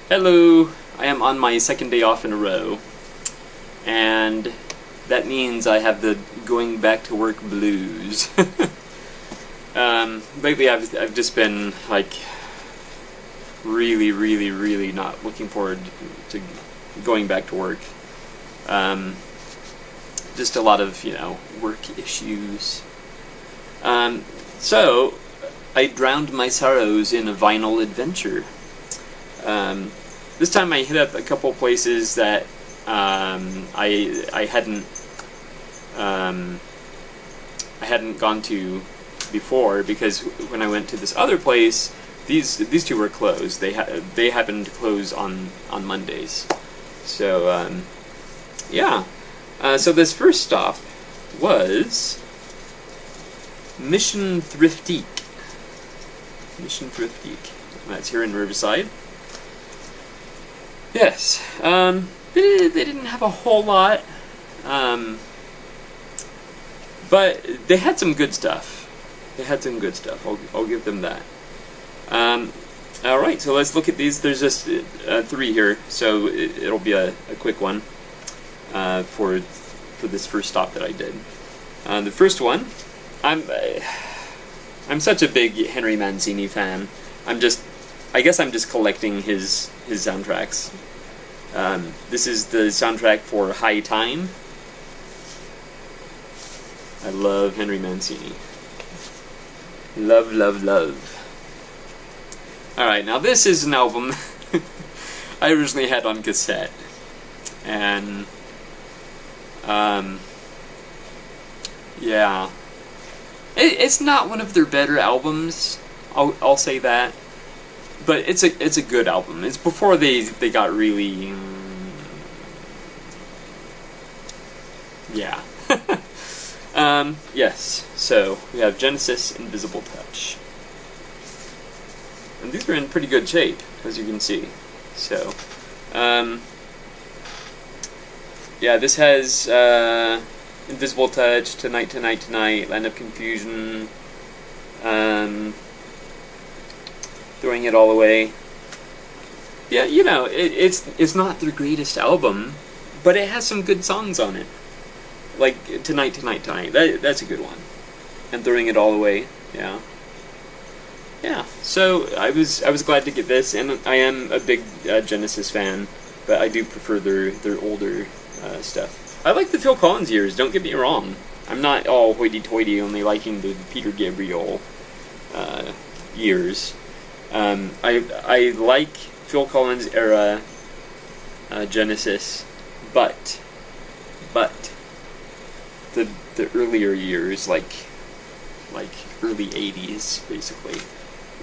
Hello! I am on my second day off in a row, and that means I have the going back to work blues. Lately I've just been like really not looking forward to going back to work. Just a lot of, work issues. So I drowned my sorrows in a vinyl adventure. This time I hit up a couple places that I hadn't gone to before, because when I went to this other place, these two were closed. They happened to close on Mondays. So yeah. So this first stop was Mission Thriftique. Mission Thriftique. That's here in Riverside. Yes. They didn't have a whole lot, but they had some good stuff. I'll give them that. All right. So let's look at these. There's just three here, so it'll be a quick one for this first stop that I did. The first one, I'm such a big Henry Mancini fan. I guess I'm just collecting his soundtracks. This is the soundtrack for High Time. I love Henry Mancini. Love. Alright, now this is an album I originally had on cassette. And yeah. It's not one of their better albums, I'll say that. But it's a good album. It's before they got really yeah. Yes. So we have Genesis, Invisible Touch, and these are in pretty good shape, as you can see. So yeah, this has Invisible Touch, Tonight, Land of Confusion, Throwing It All Away. Yeah, it's not their greatest album, but it has some good songs on it. Like Tonight. That's a good one. And Throwing It All Away. Yeah. So I was glad to get this, and I am a big Genesis fan, but I do prefer their older stuff. I like the Phil Collins years. Don't get me wrong. I'm not all hoity-toity, only liking the Peter Gabriel years. I like Phil Collins era Genesis, but the earlier years, like early 80s, basically.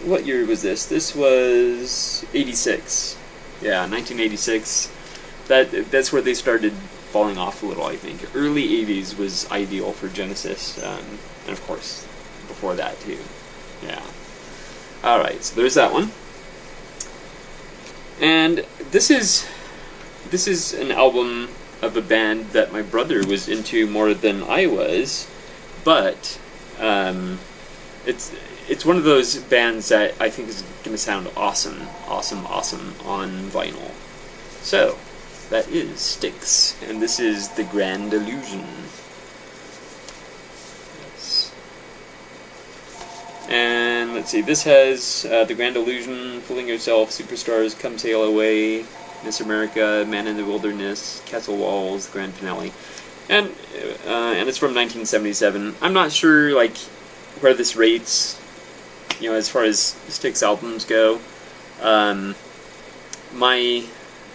What year was this? This was 86. Yeah, 1986. That's where they started falling off a little, I think. Early 80s was ideal for Genesis, and of course, before that too. Yeah. Alright, so there's that one. And this is an album of a band that my brother was into more than I was, but it's one of those bands that I think is going to sound awesome on vinyl. So, that is Styx, and this is The Grand Illusion. Yes. And let's see, this has The Grand Illusion, Fooling Yourself, Superstars, Come Sail Away, Miss America, Man in the Wilderness, Castle Walls, the Grand Finale. And it's from 1977. I'm not sure, where this rates, as far as Styx albums go.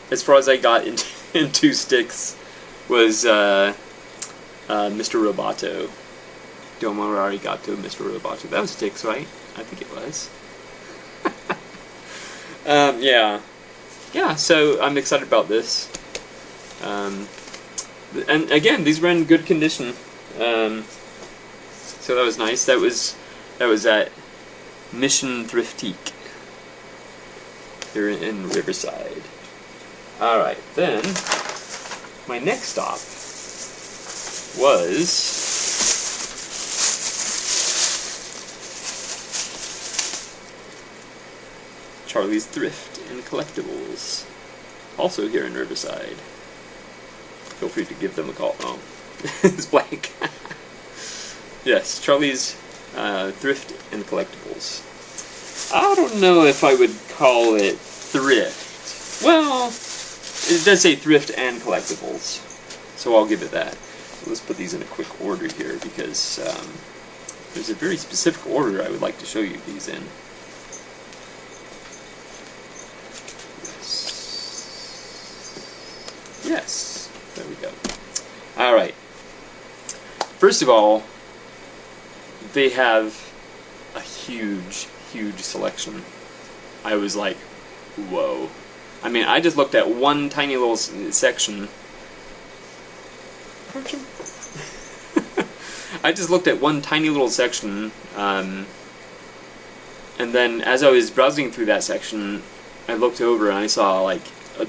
As far as I got into Styx was Mr. Roboto. Domo Arigato, Mr. Roboto. That was Styx, right? I think it was. Yeah. Yeah, so I'm excited about this. And again, these were in good condition. So that was nice. That was at Mission Thriftique here in Riverside. Alright, then my next stop was Charlie's Thrift and Collectibles, also here in Riverside. Feel free to give them a call. Oh, it's blank. Yes, Charlie's Thrift and Collectibles. I don't know if I would call it thrift. Well, it does say Thrift and Collectibles, so I'll give it that. Let's put these in a quick order here, because there's a very specific order I would like to show you these in. Yes, there we go. Alright. First of all, they have a huge, huge selection. I was like, whoa. I mean, I just looked at one tiny little section. I just looked at one tiny little section, and then as I was browsing through that section, I looked over and I saw like a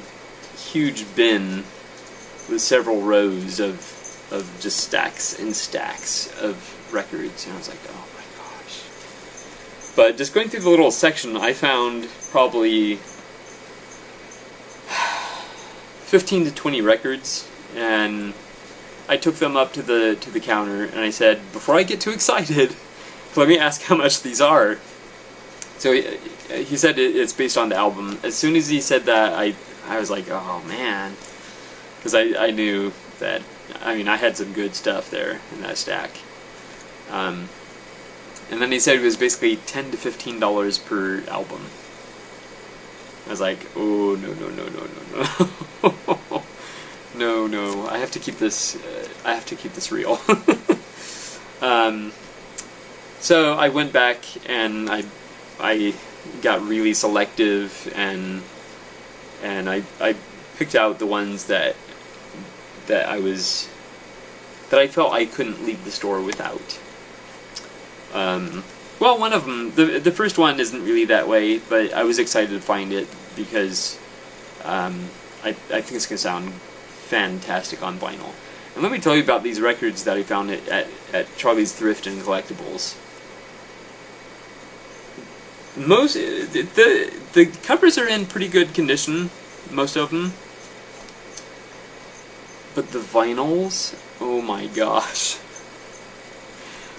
huge bin with several rows of just stacks and stacks of records, and I was like, oh my gosh. But just going through the little section, I found probably 15 to 20 records, and I took them up to the counter and I said, before I get too excited, let me ask how much these are. So he said it's based on the album. As soon as he said that, I was like, oh man, because I knew that, I mean, I had some good stuff there in that stack. And then he said it was basically $10 to $15 per album. I was like, oh no no no no no no. No, I have to keep this. I have to keep this real. So I went back and I got really selective, and I picked out the ones that I felt I couldn't leave the store without. Well, one of them, the first one isn't really that way, but I was excited to find it because I think it's gonna sound fantastic on vinyl. And let me tell you about these records that I found at Charlie's Thrift and Collectibles. Most the covers are in pretty good condition, most of them, but the vinyls, oh my gosh,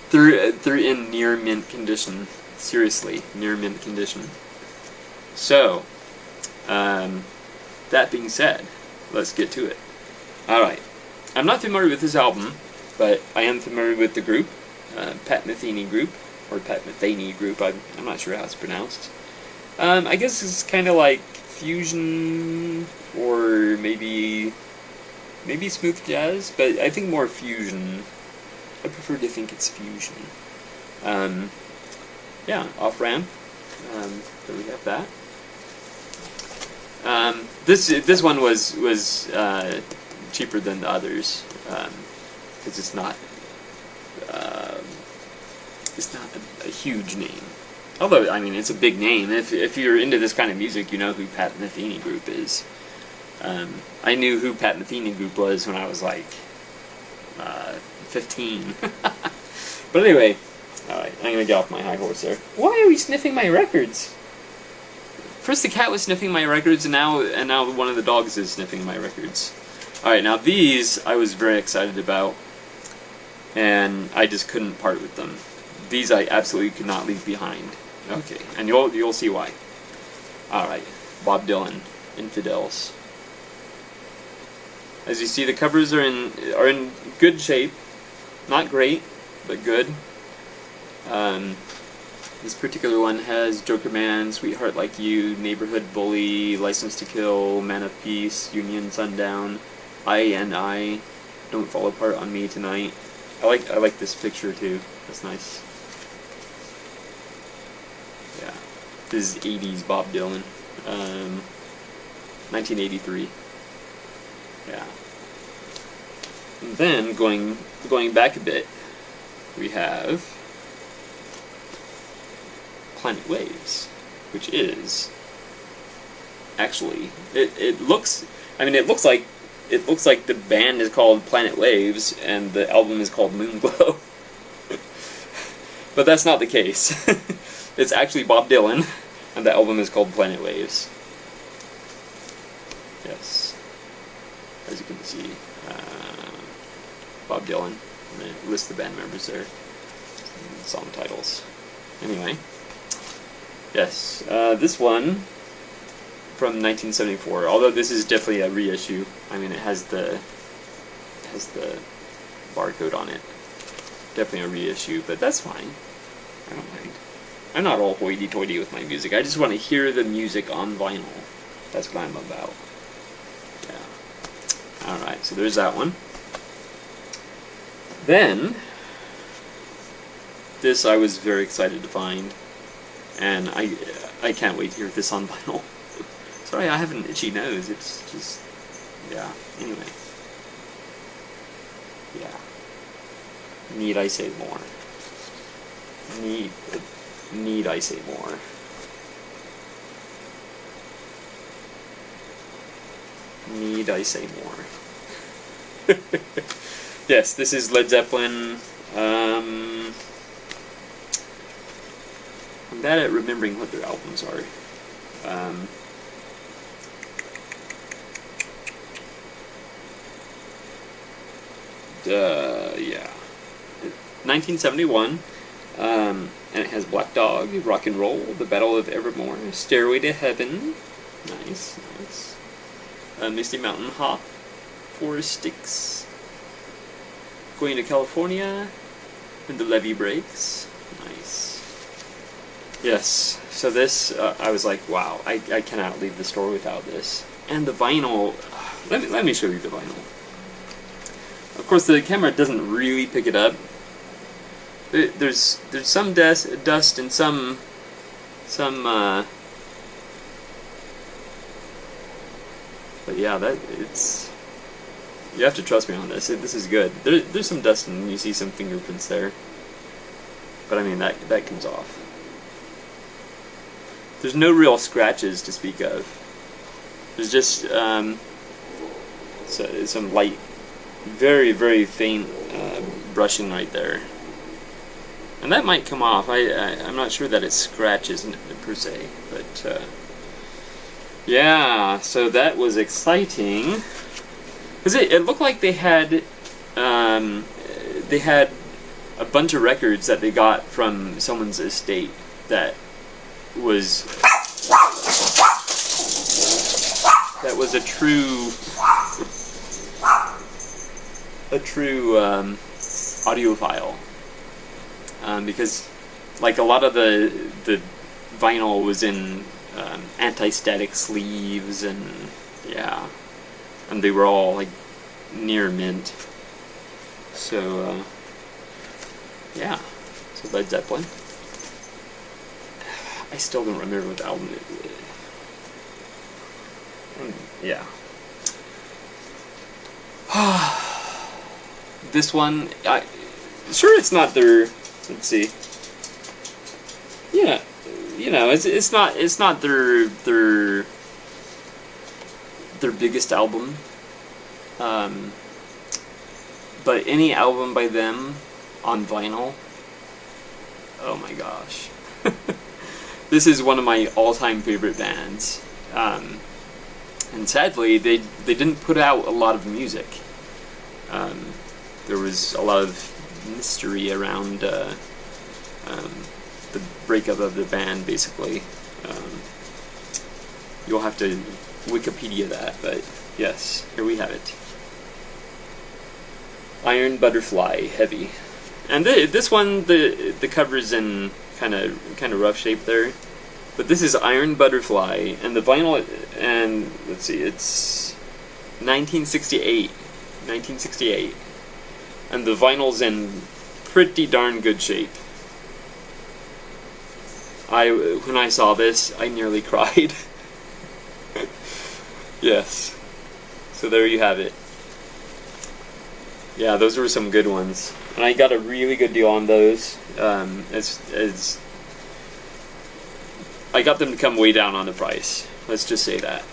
they're in near mint condition. Seriously, near mint condition. So, that being said, let's get to it. Alright, I'm not familiar with this album, but I am familiar with the group, Pat Metheny Group, or Pat Metheny Group, I'm not sure how it's pronounced. I guess it's kind of like fusion, or maybe smooth jazz, but I think more fusion. I prefer to think it's fusion. Yeah, Off-Ramp, there we have that. This one was cheaper than the others, because it's not a huge name. Although, I mean, it's a big name. If you're into this kind of music, you know who Pat Metheny Group is. I knew who Pat Metheny Group was when I was like 15. But anyway, alright, I'm gonna get off my high horse there. Why are we sniffing my records? First the cat was sniffing my records, and now one of the dogs is sniffing my records. Alright, now these I was very excited about, and I just couldn't part with them. These I absolutely could not leave behind. Okay, and you'll see why. Alright, Bob Dylan, Infidels. As you see, the covers are in good shape. Not great, but good. This particular one has Joker Man, Sweetheart Like You, Neighborhood Bully, License to Kill, Man of Peace, Union Sundown, I, Don't Fall Apart on Me Tonight. I like this picture too. That's nice. Yeah, this is 80s Bob Dylan, 1983. Yeah. And then going back a bit, we have Planet Waves, which is actually it looks like the band is called Planet Waves and the album is called Moonglow. But that's not the case. It's actually Bob Dylan And the album is called Planet Waves. Yes. As you can see, Bob Dylan. And it lists the band members there. Song titles. Anyway. Yes. This one from 1974. Although this is definitely a reissue. I mean, it has the barcode on it. Definitely a reissue, but that's fine. I don't mind. I'm not all hoity-toity with my music. I just want to hear the music on vinyl. That's what I'm about. Yeah. Alright, so there's that one. Then, this I was very excited to find. And I can't wait to hear this on vinyl. Sorry, I have an itchy nose. It's just... yeah. Anyway. Yeah. Need I say more? Need I say more? Need I say more? Yes, this is Led Zeppelin. I'm bad at remembering what their albums are. Yeah. 1971, and it has Black Dog, Rock and Roll, The Battle of Evermore, Stairway to Heaven, nice, nice, Misty Mountain Hop, Forest Sticks, Going to California, When the Levee Breaks, nice. Yes, so this, I was like, wow, I cannot leave the store without this. And the vinyl, let me show you the vinyl. Of course, the camera doesn't really pick it up. There's some dust and some but yeah, it's, you have to trust me on this. This is good. There's some dust and you see some fingerprints there, but I mean that comes off. There's no real scratches to speak of. There's just some light, very, very faint brushing right there. And that might come off. I'm not sure that it scratches per se, but yeah. So that was exciting because it looked like they had a bunch of records that they got from someone's estate that was a true audiophile. Because like a lot of the vinyl was in anti-static sleeves, and yeah, and they were all like near mint. So yeah, so Led Zeppelin. I still don't remember what the album is. Yeah. This one, sure it's not their. Let's see. Yeah, you know, it's not their biggest album. But any album by them on vinyl, oh my gosh. This is one of my all-time favorite bands. And sadly, they didn't put out a lot of music. There was a lot of mystery around the breakup of the band, basically. You'll have to Wikipedia that, but yes, here we have it. Iron Butterfly, heavy. And this one, the cover's in kind of rough shape there, but this is Iron Butterfly, and the vinyl, and let's see, it's 1968, and the vinyl's in pretty darn good shape. When I saw this, I nearly cried. Yes. So there you have it. Yeah, those were some good ones, and I got a really good deal on those. I got them to come way down on the price. Let's just say that.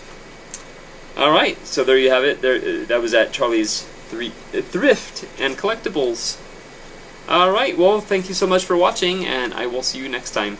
All right, so there you have it. That was at Charlie's Thrift and Collectibles. All right, well, thank you so much for watching, and I will see you next time.